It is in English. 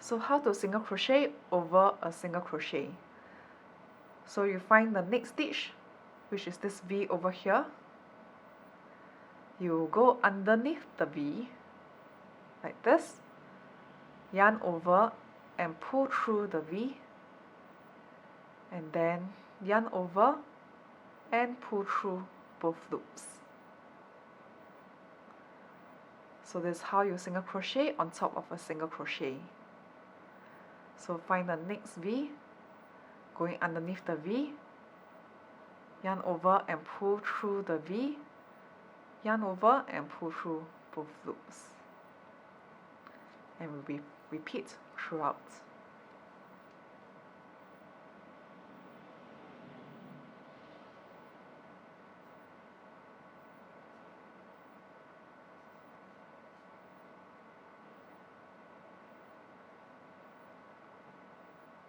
So how to single crochet over a single crochet? So you find the next stitch, which is this V over here. You go underneath the V like this, yarn over and pull through the V, and then yarn over and pull through both loops. So this is how you single crochet on top of a single crochet. So find the next V, going underneath the V, yarn over and pull through the V, yarn over and pull through both loops, and we repeat throughout.